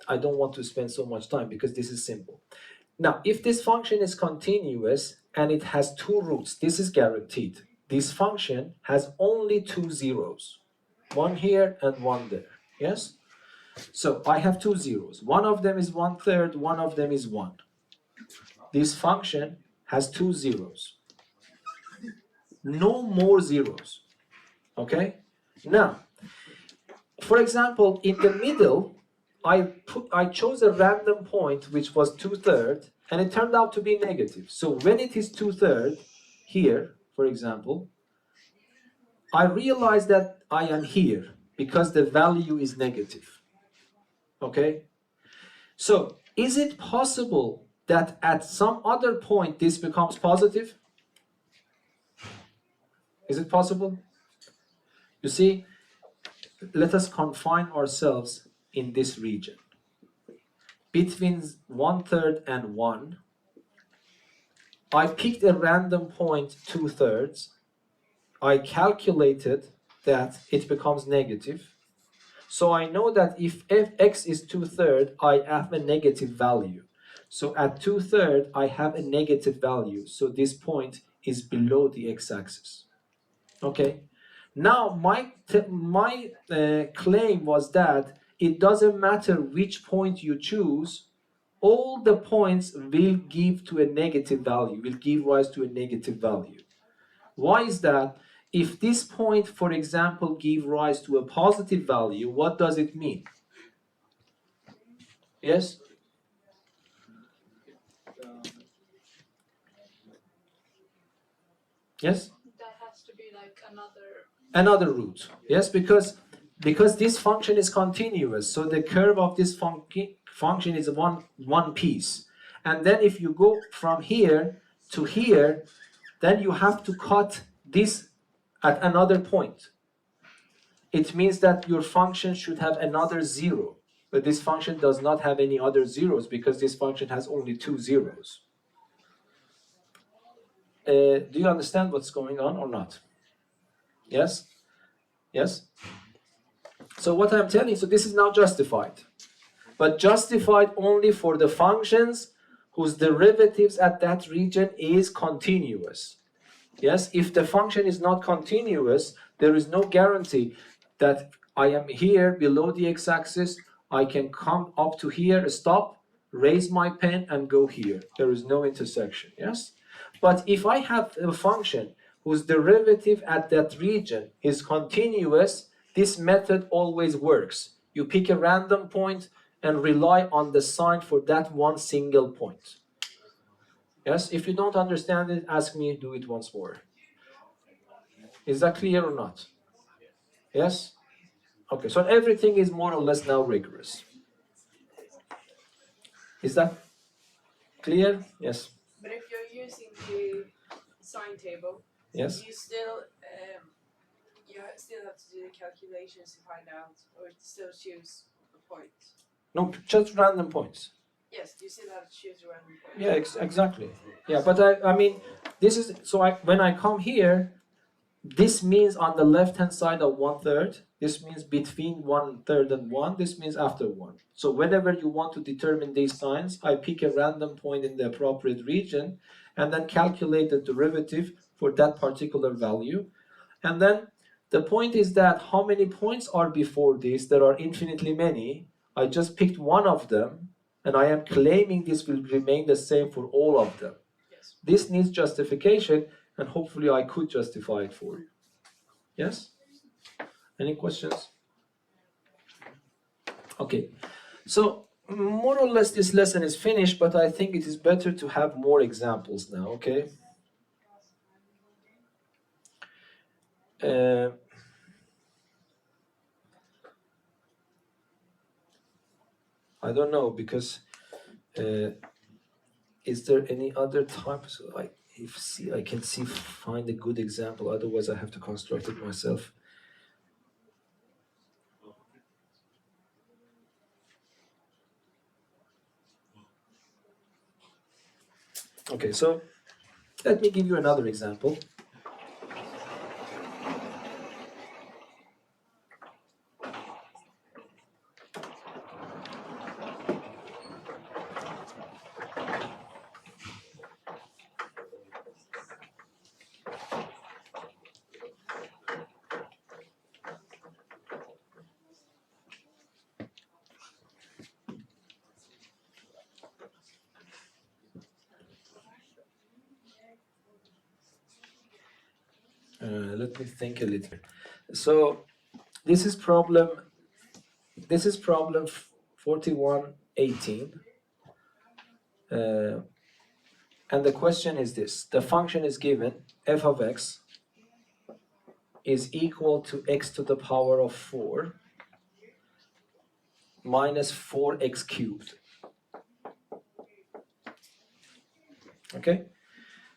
I don't want to spend so much time because this is simple. Now, if this function is continuous and it has 2 roots, this is guaranteed. This function has only 2 zeros. One here and one there, yes? So I have 2 zeros. One of them is 1/3, one of them is 1. This function has 2 zeros. No more zeros. Okay? Now, for example, in the middle, I chose a random point which was 2/3, and it turned out to be negative. So when it is 2/3, here, for example, I realize that I am here because the value is negative. Okay? So, is it possible that at some other point this becomes positive? Is it possible? You see, let us confine ourselves in this region. Between 1/3 and 1, I picked a random point 2/3. I calculated that it becomes negative. So I know that if x is 2/3, I have a negative value. So at 2/3, I have a negative value. So this point is below the x-axis. Okay. Now my claim was that it doesn't matter which point you choose, all the points will give to a negative value, will give rise to a negative value. Why is that? If this point, for example, give rise to a positive value, what does it mean? Yes? Yes? That has to be like Another root. Yes, because this function is continuous, so the curve of this function is one piece. And then if you go from here to here, then you have to cut this at another point. It means that your function should have another 0. But this function does not have any other zeros because this function has only 2 zeros. Do you understand what's going on or not? Yes? Yes? So what I'm telling you, so this is now justified. But justified only for the functions whose derivatives at that region is continuous. Yes? If the function is not continuous, there is no guarantee that I am here below the x-axis, I can come up to here, stop, raise my pen, and go here. There is no intersection. Yes? But if I have a function whose derivative at that region is continuous, this method always works. You pick a random point and rely on the sign for that one single point. Yes? If you don't understand it, ask me, do it once more. Is that clear or not? Yes? Okay, so everything is more or less now rigorous. Is that clear? Yes. But if you're using the sign table, Yes? you still have to do the calculations to find out, or still choose a point. No, just random points. Yes, you still have to choose a random point. Yeah, exactly. Yeah, but I mean, this is, so when I come here, this means on the left-hand side of 1/3, this means between 1/3 and 1, this means after 1. So whenever you want to determine these signs, I pick a random point in the appropriate region and then calculate the derivative for that particular value. And then the point is that how many points are before this? There are infinitely many. I just picked one of them and I am claiming this will remain the same for all of them. Yes. This needs justification, and hopefully I could justify it for you. Yes? Any questions? Okay, so more or less this lesson is finished, but I think it is better to have more examples now, okay? I don't know, because is there any other type? So I can find a good example, otherwise I have to construct it myself. Okay, so let me give you another example. Let me think a little. So this is problem 4118. And the question is this: the function is given, f of x is equal to x to the power of 4 minus 4x cubed. Okay?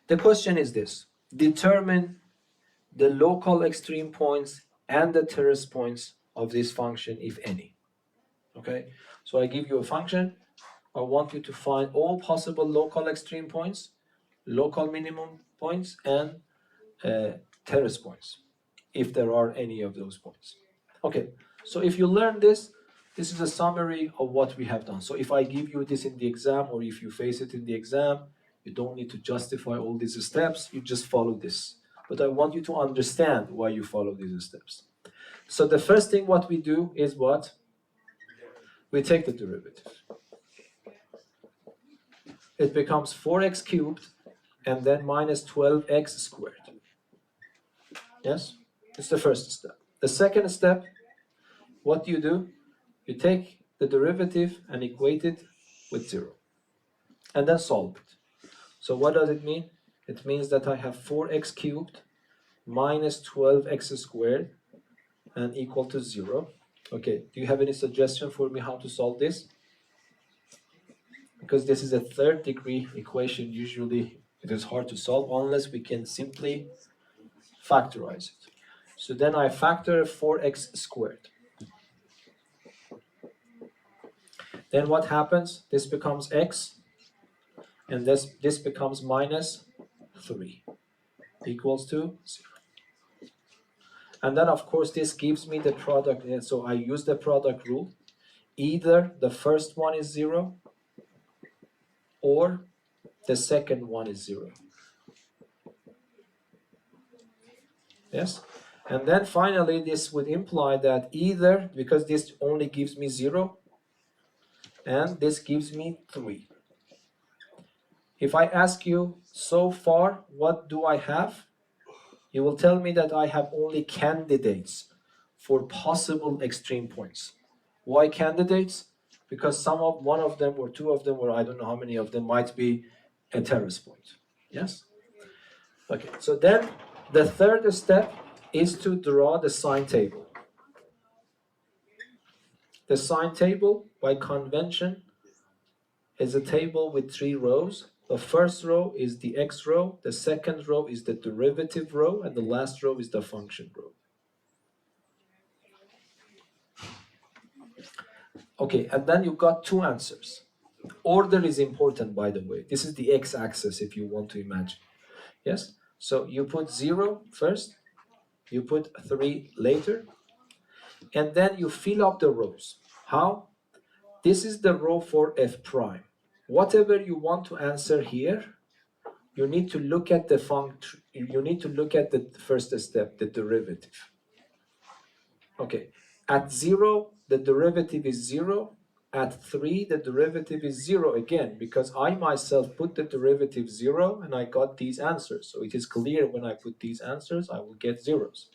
The question is this: determine the local extreme points and the terrace points of this function, if any. Okay, so I give you a function. I want you to find all possible local extreme points, local minimum points, and terrace points, if there are any of those points. Okay, so if you learn this, this is a summary of what we have done. So if I give you this in the exam, or if you face it in the exam, you don't need to justify all these steps, you just follow this. But I want you to understand why you follow these steps. So the first thing what we do is what? We take the derivative. It becomes 4x cubed and then minus 12x squared. Yes? It's the first step. The second step, what do? You take the derivative and equate it with 0. And then solve it. So what does it mean? It means that I have 4x cubed minus 12x squared and equal to 0. Okay, do you have any suggestion for me how to solve this? Because this is a third degree equation, usually it is hard to solve unless we can simply factorize it. So then I factor 4x squared. Then what happens? This becomes x, and this becomes minus 3 equals to 0. And then of course this gives me the product, and so I use the product rule. Either the first one is 0 or the second one is 0. Yes? And then finally this would imply that either, because this only gives me 0 and this gives me 3. If I ask you, so far, what do I have? You will tell me that I have only candidates for possible extreme points. Why candidates? Because one of them or two of them, or I don't know how many of them, might be a terrace point. Yes? Okay, so then the third step is to draw the sign table. The sign table, by convention, is a table with 3 rows. The first row is the x row, the second row is the derivative row, and the last row is the function row. Okay, and then you've got 2 answers. Order is important, by the way. This is the x-axis, if you want to imagine. Yes? So you put 0 first, you put 3 later, and then you fill up the rows. How? This is the row for f prime. Whatever you want to answer here, you need to look at the function. You need to look at the first step, the derivative. Okay, at 0, the derivative is 0. At 3, the derivative is 0 again, because I myself put the derivative 0 and I got these answers. So it is clear when I put these answers, I will get zeros.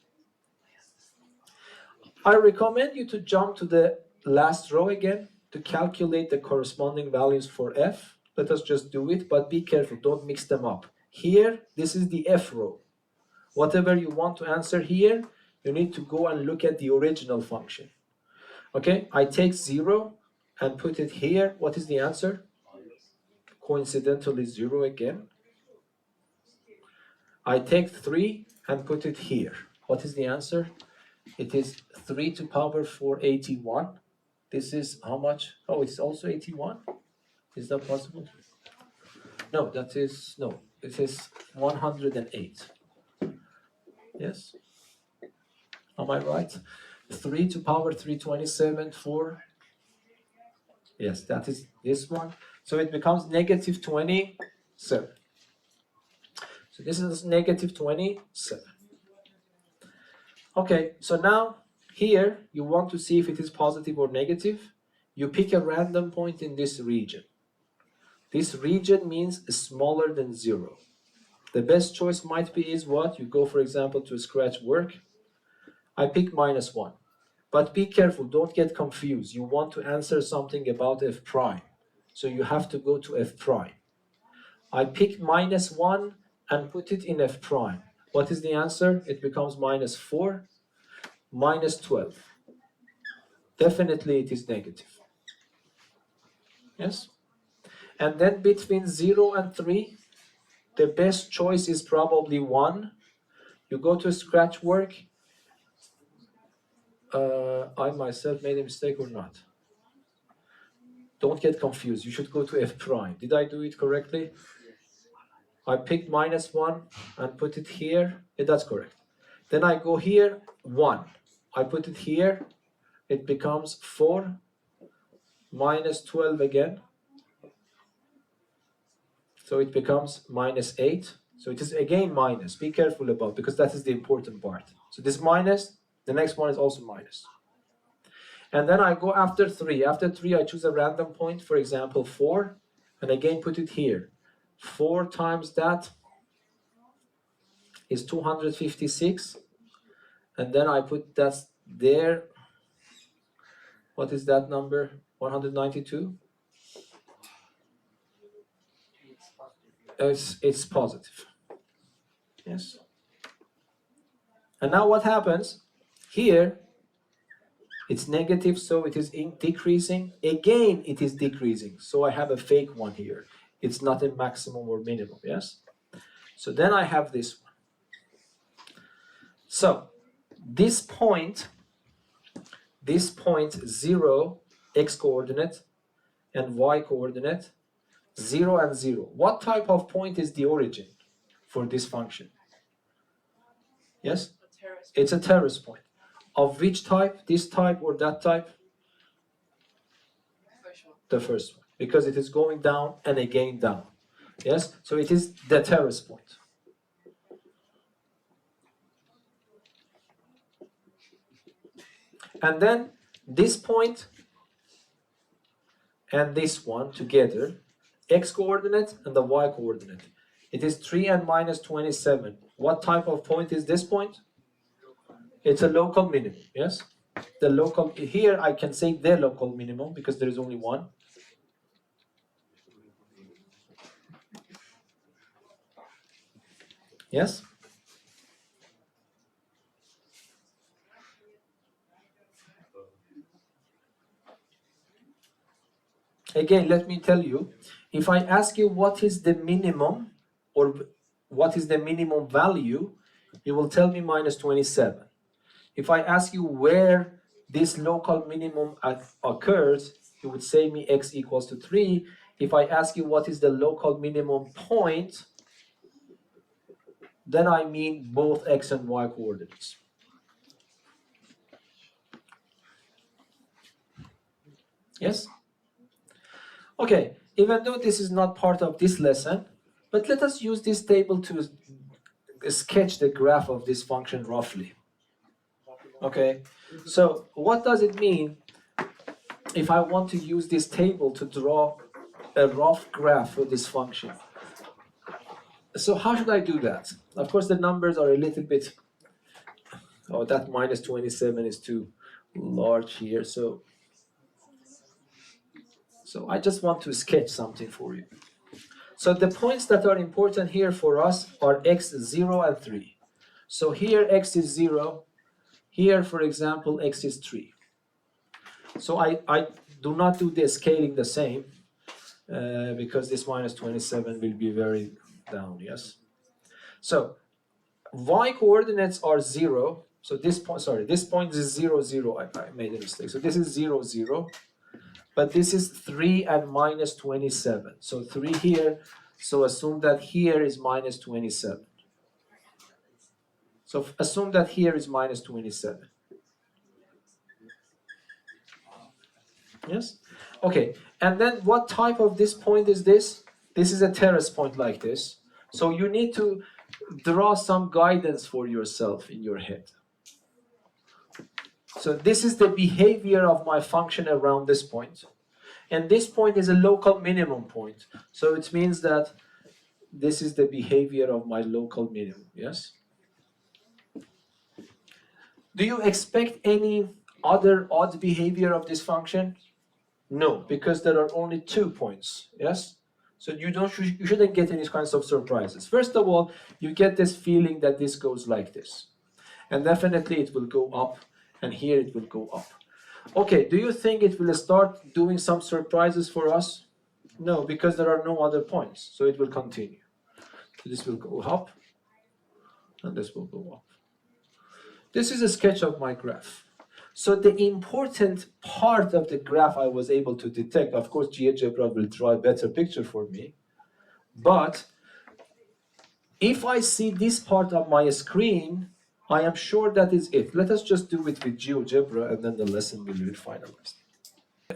I recommend you to jump to the last row again to calculate the corresponding values for f. Let us just do it, but be careful, don't mix them up. Here, this is the f row. Whatever you want to answer here, you need to go and look at the original function. Okay, I take 0 and put it here. What is the answer? Coincidentally 0 again. I take 3 and put it here. What is the answer? It is 3 to power 4, 81. This is how much? Oh, it's also 81? Is that possible? No, that is, no, it is 108. Yes? Am I right? 3 to power 327, 4. Yes, that is this one. So it becomes negative 27. So this is negative 27. Okay, so now here you want to see if it is positive or negative. You pick a random point in this region. This region means smaller than 0. The best choice might be is what? You go, for example, to scratch work. I pick -1. But be careful, don't get confused. You want to answer something about f prime. So you have to go to f prime. I pick -1 and put it in f prime. What is the answer? It becomes -4, -12. Definitely it is negative. Yes? And then between 0 and 3, the best choice is probably 1. You go to scratch work, I myself made a mistake or not? Don't get confused. You should go to f prime. Did I do it correctly? I picked -1 and put it here. Yeah, that's correct. Then I go here, 1. I put it here. It becomes 4 minus 12 again. So it becomes -8. So it is again minus. Be careful about, because that is the important part. So this minus, the next one is also minus. And then I go after 3. After 3, I choose a random point, for example, 4, and again put it here. 4 times that is 256, and then I put that there. What is that number? 192? It's positive. Yes. And now what happens? Here, it's negative, so it is decreasing. Again, it is decreasing. So I have a fake one here. It's not a maximum or minimum, yes? So then I have this one. So this point 0, x coordinate, and y coordinate, 0 and 0. What type of point is the origin for this function? Yes? A terrace. It's a terrace point. Of which type? This type or that type? First one. The first one. Because it is going down and again down. Yes? So it is the terrace point. And then this point and this one together, x coordinate and the y coordinate. It is 3 and -27. What type of point is this point? It's a local minimum, yes? The local, here I can say the local minimum because there is only one. Yes? Again, let me tell you, if I ask you what is the minimum or what is the minimum value, you will tell me -27. If I ask you where this local minimum occurs, you would say me x equals to 3. If I ask you what is the local minimum point, then I mean both x and y coordinates. Yes? Okay, even though this is not part of this lesson, but let us use this table to sketch the graph of this function roughly. Okay, so what does it mean if I want to use this table to draw a rough graph for this function? So how should I do that? Of course, the numbers are a little bit, oh, that -27 is too large here, so I just want to sketch something for you. So the points that are important here for us are x, 0, and 3. So here x is 0, here, for example, x is 3. So I do not do the scaling the same because this -27 will be very down, yes? So y coordinates are 0. So this point, sorry, this point is 0, 0. I made a mistake. So this is 0, 0. But this is 3 and -27. So 3 here. So assume that here is -27. So assume that here is -27. Yes? Okay. And then what type of this point is this? This is a terrace point like this. So you need to draw some guidance for yourself in your head. So this is the behavior of my function around this point. And this point is a local minimum point. So it means that this is the behavior of my local minimum, yes? Do you expect any other odd behavior of this function? No, because there are only 2 points, yes? So you shouldn't get any kinds of surprises. First of all, you get this feeling that this goes like this. And definitely it will go up, and here it will go up. Okay, do you think it will start doing some surprises for us? No, because there are no other points, so it will continue. So this will go up, and this will go up. This is a sketch of my graph. So the important part of the graph I was able to detect, of course GeoGebra will draw a better picture for me, but if I see this part of my screen, I am sure that is it. Let us just do it with GeoGebra and then the lesson will be finalized.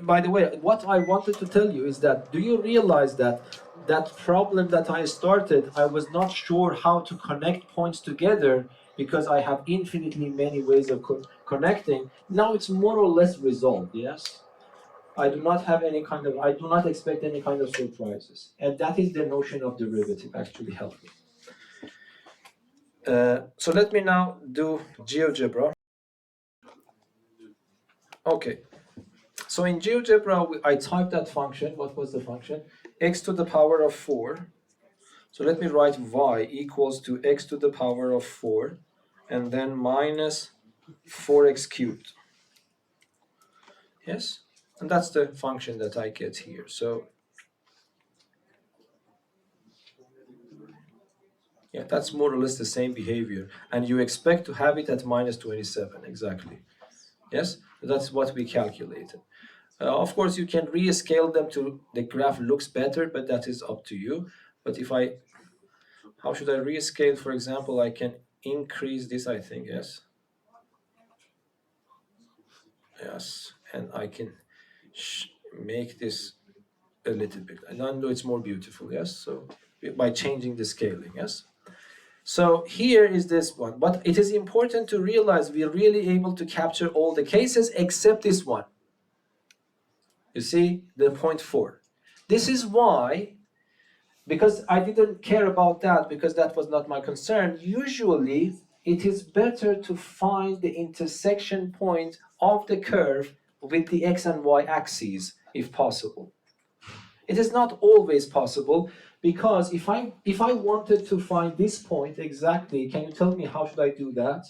By the way, what I wanted to tell you is that, do you realize that that problem that I started, I was not sure how to connect points together because I have infinitely many ways of connecting. Now it's more or less resolved, yes? I do not have any kind of, I do not expect any kind of surprises. And that is the notion of derivative actually helping. So let me now do GeoGebra. Okay. So in GeoGebra, I typed that function. What was the function? X to the power of 4. So let me write y equals to x to the power of 4 and then minus 4x cubed. Yes? And that's the function that I get here. So yeah, that's more or less the same behavior. And you expect to have it at minus 27, exactly. Yes? That's what we calculated. Of course, you can rescale them to the graph looks better, but that is up to you. But if I, how should I rescale? For example, I can increase this, I think, yes. Yes, and I can make this a little bit. I know it's more beautiful, yes. So by changing the scaling, yes. So here is this one, but it is important to realize we are really able to capture all the cases except this one. You see, the 0.4. This is why, because I didn't care about that, because that was not my concern, usually it is better to find the intersection point of the curve with the x and y axes, if possible. It is not always possible, because if I wanted to find this point exactly, can you tell me how should I do that?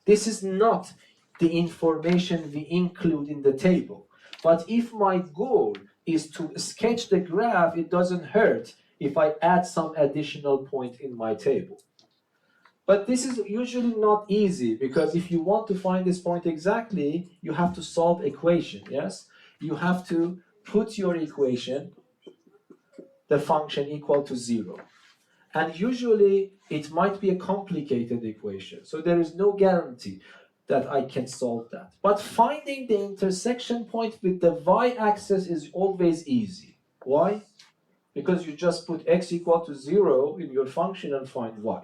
This is not the information we include in the table. But if my goal is to sketch the graph, it doesn't hurt if I add some additional point in my table. But this is usually not easy, because if you want to find this point exactly, you have to solve equation, yes? You have to put your equation, the function equal to 0. And usually it might be a complicated equation, so there is no guarantee that I can solve that. But finding the intersection point with the y-axis is always easy. Why? Because you just put x equal to 0 in your function and find y.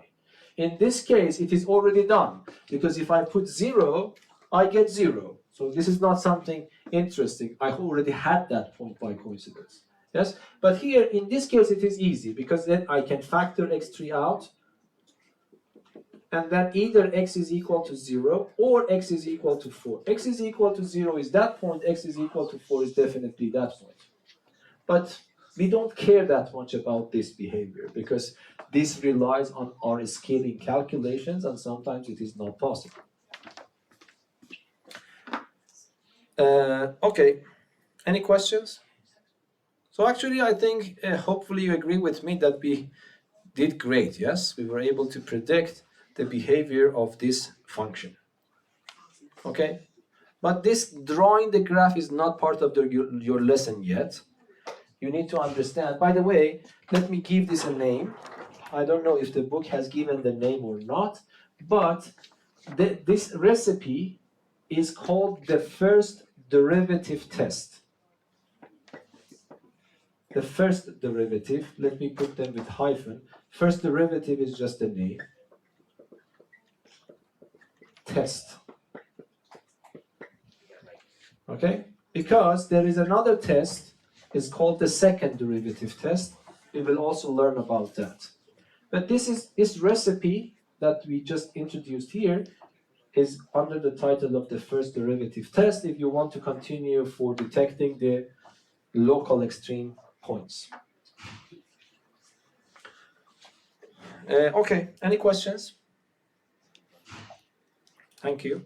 In this case, it is already done, because if I put 0, I get 0. So this is not something interesting. I already had that point by coincidence. Yes, but here in this case it is easy, because then I can factor x3 out, and then either x is equal to 0 or x is equal to 4. X is equal to 0 is that point, x is equal to 4 is definitely that point. But we don't care that much about this behavior, because this relies on our scaling calculations, and sometimes it is not possible. Okay, any questions? So actually, I think hopefully you agree with me that we did great, yes? We were able to predict the behavior of this function. Okay? But this drawing the graph is not part of your lesson yet. You need to understand. By the way, let me give this a name. I don't know if the book has given the name or not, but this recipe is called the first derivative test. The first derivative, let me put them with hyphen. First derivative is just a name. Test. Okay? Because there is another test, it's called the second derivative test. We will also learn about that. But this recipe that we just introduced here is under the title of the first derivative test if you want to continue for detecting the local extreme points. Okay, any questions? Thank you.